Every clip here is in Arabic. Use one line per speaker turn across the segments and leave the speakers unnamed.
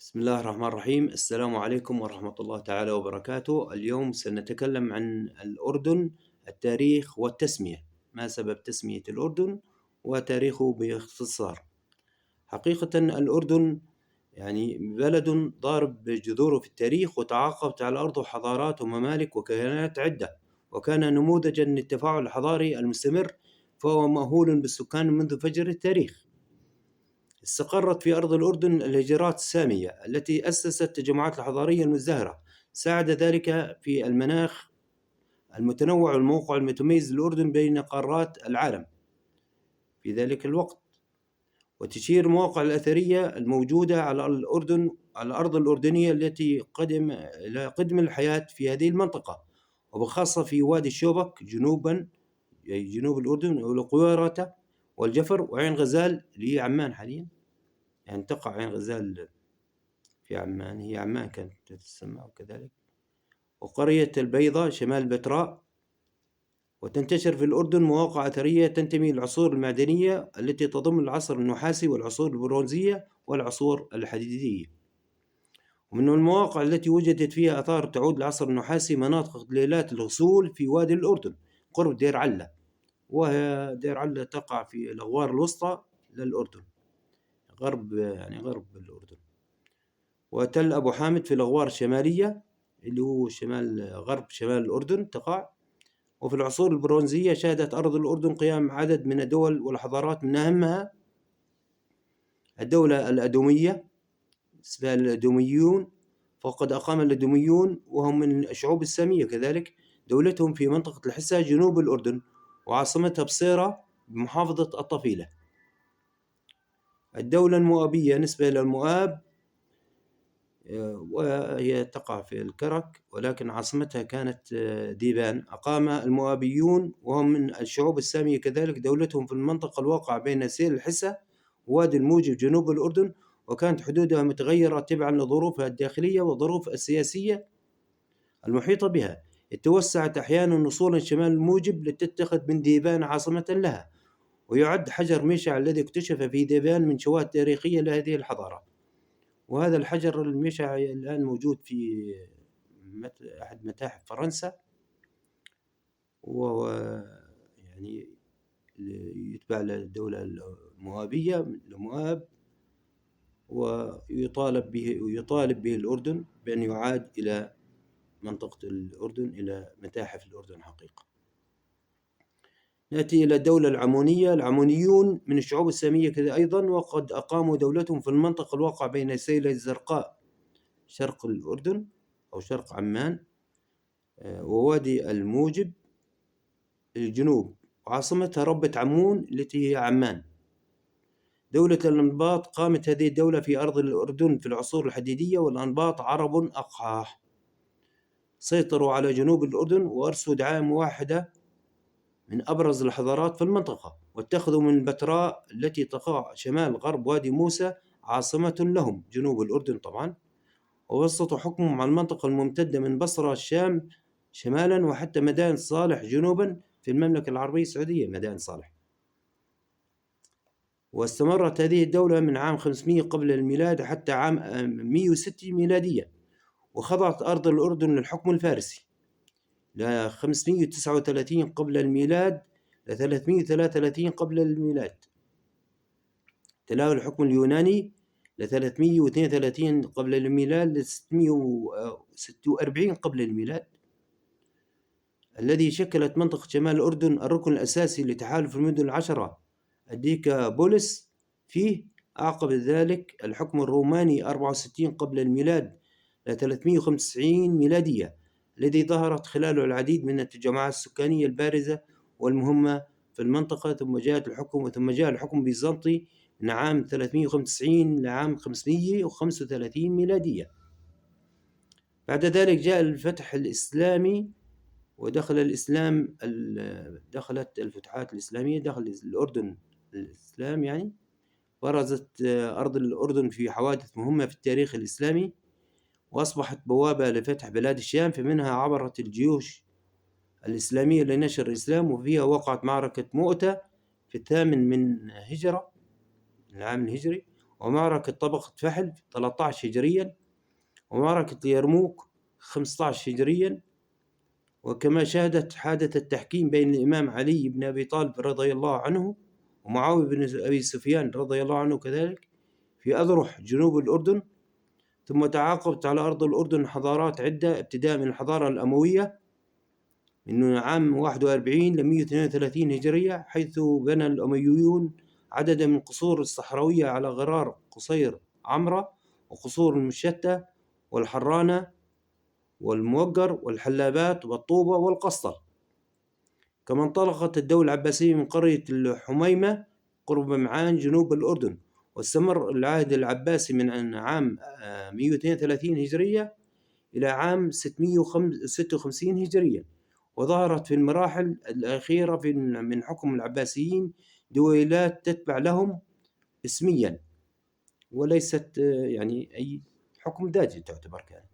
بسم الله الرحمن الرحيم. السلام عليكم ورحمة الله تعالى وبركاته. اليوم سنتكلم عن الأردن، التاريخ والتسمية. ما سبب تسمية الأردن وتاريخه باختصار؟ حقيقة الأردن بلد ضارب جذوره في التاريخ، وتعاقبت على أرضه حضارات وممالك وكيانات عدة، وكان نموذجا للتفاعل الحضاري المستمر، فهو مأهول بالسكان منذ فجر التاريخ. استقرت في أرض الأردن الهجرات السامية التي أسست التجمعات الحضارية المزدهرة. ساعد ذلك في المناخ المتنوع والموقع المتميز للأردن بين قارات العالم في ذلك الوقت. وتشير المواقع الأثرية الموجودة على الأرض الأردنية التي إلى قدم الحياة في هذه المنطقة، وبخاصة في وادي الشوبك جنوبا، جنوب الأردن، والقويرة والجفر وعين غزال اللي هي عمان حاليا. تقع عين غزال في عمان، هي عمان كانت تسمى وكذلك، وقرية البيضة شمال بتراء. وتنتشر في الأردن مواقع أثرية تنتمي للعصور المعدنية التي تضم العصر النحاسي والعصور البرونزية والعصور الحديدية. ومن المواقع التي وجدت فيها آثار تعود للعصر النحاسي مناطق ليلات الغسول في وادي الأردن قرب دير علة، وهي دير علة تقع في الأغوار الوسطى للأردن، غرب الأردن. وتل أبو حامد في الأغوار الشمالية اللي هو شمال الأردن تقع. وفي العصور البرونزية شهدت أرض الأردن قيام عدد من الدول والحضارات، من أهمها الدولة الأدومية، اسمها الأدوميون. فقد أقام الأدوميون، وهم من الشعوب السامية كذلك، دولتهم في منطقة الحسا جنوب الأردن، وعاصمتها بصيرة بمحافظة الطفيلة. الدولة المؤابية نسبة إلى المؤاب، وهي تقع في الكرك، ولكن عاصمتها كانت ديبان. أقام المؤابيون، وهم من الشعوب السامية كذلك، دولتهم في المنطقة الواقعة بين سيل الحسا ووادي الموجب جنوب الأردن، وكانت حدودها متغيرة تبعا لظروفها الداخلية والظروف السياسية المحيطة بها. توسعت أحيانا وصولا شمال الموجب لتتخذ من ديبان عاصمة لها، ويعد حجر ميشع الذي اكتشف في ديبان من شواهد تاريخية لهذه الحضارة. وهذا الحجر الميشع الآن موجود في أحد متاحف فرنسا، وهو يتبع للدولة الموابية المؤاب، ويطالب به الأردن بأن يعاد إلى منطقة الأردن، إلى متاحف الأردن حقيقة. نأتي إلى الدولة العمونية. العمونيون من الشعوب السامية كذا أيضا، وقد أقاموا دولتهم في المنطقة الواقعة بين سيلة الزرقاء شرق الأردن أو شرق عمان، ووادي الموجب الجنوب، وعاصمتها ربة عمون التي هي عمان. دولة الأنباط قامت هذه الدولة في أرض الأردن في العصور الحديدية، والأنباط عرب أقحاح سيطروا على جنوب الأردن، وأرسوا دعائم واحدة من أبرز الحضارات في المنطقة، واتخذوا من بتراء التي تقع شمال غرب وادي موسى عاصمة لهم جنوب الأردن طبعا، ووسطوا حكمهم على المنطقة الممتدة من بصرة الشام شمالا، وحتى مدائن صالح جنوبا في المملكة العربية السعودية، مدائن صالح. واستمرت هذه الدولة من عام 500 قبل الميلاد حتى عام 106 ميلادية، وخضعت أرض الأردن للحكم الفارسي ل 539 قبل الميلاد ل 333 قبل الميلاد. تلاه الحكم اليوناني ل 332 قبل الميلاد ل 646 قبل الميلاد، الذي شكلت منطقة شمال الأردن الركن الأساسي لتحالف المدن العشرة الديكابوليس فيه. أعقب ذلك الحكم الروماني 64 قبل الميلاد ل 395 ميلادية، الذي ظهرت خلاله العديد من التجمعات السكانية البارزة والمهمة في المنطقة. ثم جاء الحكم البيزنطي من عام 395 لعام 535 ميلادية. بعد ذلك جاء الفتح الإسلامي، ودخلت الفتوحات الإسلامية دخل الأردن الإسلام، برزت أرض الأردن في حوادث مهمة في التاريخ الإسلامي، وأصبحت بوابة لفتح بلاد الشام، فمنها عبرت الجيوش الإسلامية لنشر الإسلام، وفيها وقعت معركة مؤتة في 8 من هجرة، العام الهجري، ومعركة طبقة فحل 13 هجريا، ومعركة اليرموك 15 هجريا. وكما شهدت حادثة التحكيم بين الإمام علي بن أبي طالب رضي الله عنه ومعاوية بن أبي سفيان رضي الله عنه كذلك في أذرح جنوب الأردن. ثم تعاقبت على أرض الأردن حضارات عدة، ابتداء من الحضارة الأموية من عام 41 ل 132 هجرية، حيث بنى الأمويون عددا من القصور الصحراوية على غرار قصير عمرة وقصور المشتة والحرانة والموقر والحلابات والطوبة والقسطل. كما انطلقت الدولة العباسية من قرية الحميمة قرب معان جنوب الأردن، واستمر العهد العباسي من عام 132 هجرية إلى عام 656 هجرية. وظهرت في المراحل الأخيرة من حكم العباسيين دويلات تتبع لهم اسميا، وليست يعني أي حكم ذاتي تعتبر. كانت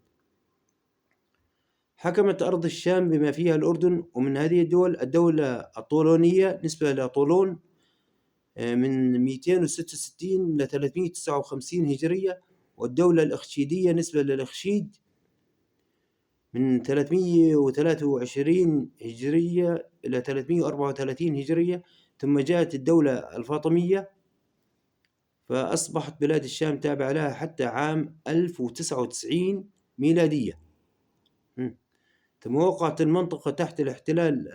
حكمت أرض الشام بما فيها الأردن، ومن هذه الدولة الطولونية نسبة إلى طولون من 266 إلى 359 هجرية، والدولة الإخشيدية نسبة للإخشيد من 323 هجرية إلى 334 هجرية. ثم جاءت الدولة الفاطمية فأصبحت بلاد الشام تابعة لها حتى عام 1099 ميلادية. ثم وقعت المنطقة تحت الاحتلال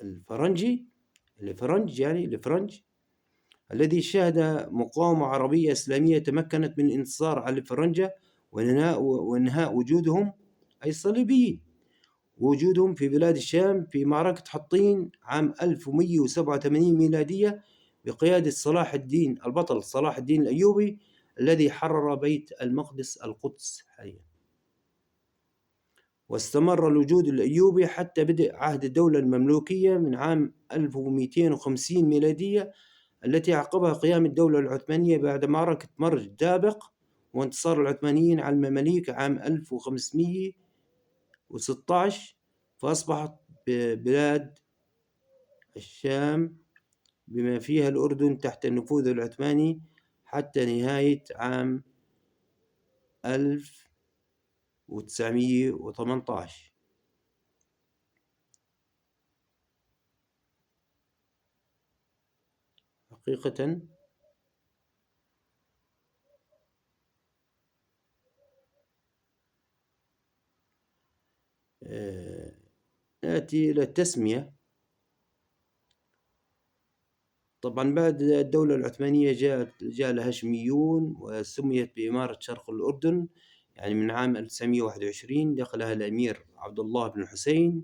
الفرنجي الفرنج الذي شهد مقاومة عربية إسلامية تمكنت من الانتصار على الفرنجة وإنهاء وجودهم أي الصليبيين وجودهم في بلاد الشام في معركة حطين عام 1187 ميلادية بقيادة صلاح الدين البطل صلاح الدين الأيوبي الذي حرر بيت المقدس القدس حاليا. واستمر الوجود الأيوبي حتى بدء عهد الدولة المملوكية من عام 1250 ميلادية، التي عقبها قيام الدولة العثمانية بعد معركة مرج دابق وانتصار العثمانيين على المماليك عام 1516. فأصبحت بلاد الشام بما فيها الأردن تحت النفوذ العثماني حتى نهاية عام 1918. حقيقة نأتي إلى التسمية. طبعا بعد الدولة العثمانية جاء الهاشميون وسميت بإمارة شرق الأردن، يعني من عام 1921 دخلها الأمير عبد الله بن الحسين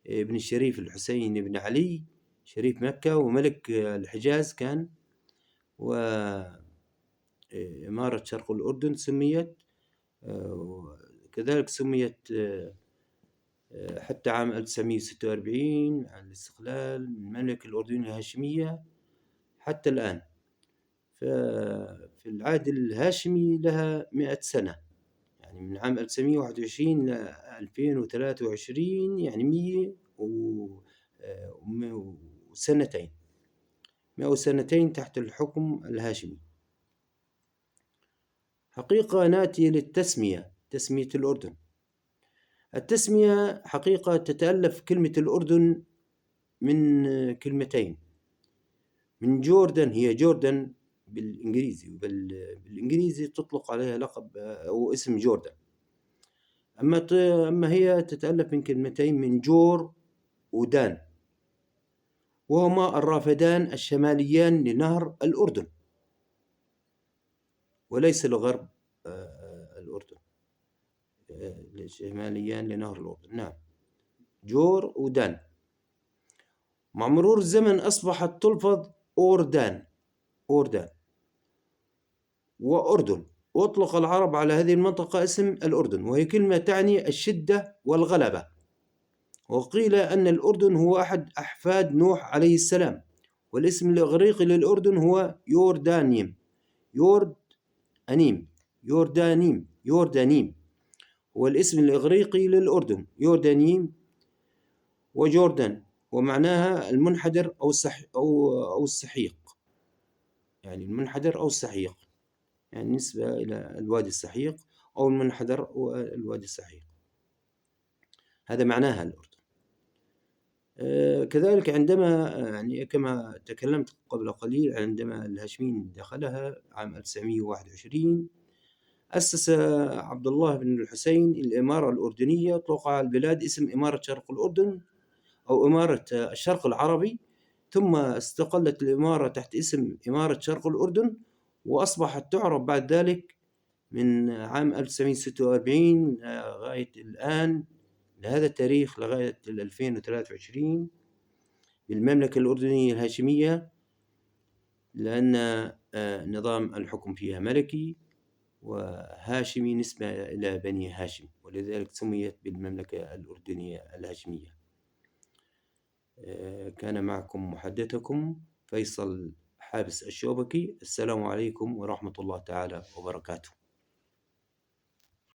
بن الشريف الحسين بن علي شريف مكة وملك الحجاز كان. وإمارة شرق الأردن سميت كذلك سميت حتى عام 1946 عن الاستقلال من المملكة الأردنية الهاشمية حتى الآن. ففي العهد الهاشمي لها 100 سنة، يعني من عام 1921 إلى 2023 يعني 100 سنتين تحت الحكم الهاشمي. حقيقة نأتي للتسمية، تسمية الأردن. التسمية حقيقة تتألف كلمة الأردن من كلمتين، من جوردن، هي جوردن بالإنجليزي تطلق عليها لقب أو اسم جوردن، أما هي تتألف من كلمتين من جور ودان، وهما الرافدان الشماليان لنهر الأردن وليس لغرب الأردن، الشماليان لنهر الأردن. نعم، جور ودان. مع مرور الزمن أصبحت تلفظ أوردان وأردن، وأطلق العرب على هذه المنطقة اسم الأردن، وهي كلمة تعني الشدة والغلبة. وقيل أن الأردن هو أحد أحفاد نوح عليه السلام، والاسم الإغريقي للأردن هو يوردانيم هو الاسم الإغريقي للأردن، يوردانيم وجوردن، ومعناها المنحدر أو السحيق، يعني المنحدر أو السحيق، يعني نسبة إلى الوادي السحيق أو المنحدر والوادي السحيق، هذا معناها الأردن. كذلك عندما يعني كما تكلمت قبل قليل، عندما الهاشميين دخلها عام 1921 أسس عبد الله بن الحسين الإمارة الأردنية، أطلق على البلاد اسم إمارة شرق الأردن أو إمارة الشرق العربي، ثم استقلت الإمارة تحت اسم إمارة شرق الأردن، وأصبحت تعرف بعد ذلك من عام 1946 لغاية الآن، لهذا التاريخ لغاية 2023 بالمملكة الأردنية الهاشمية، لأن نظام الحكم فيها ملكي، وهاشمي نسبة إلى بني هاشم، ولذلك سميت بالمملكة الأردنية الهاشمية. كان معكم محدثكم فيصل حابس الشوبكي. السلام عليكم ورحمة الله تعالى وبركاته.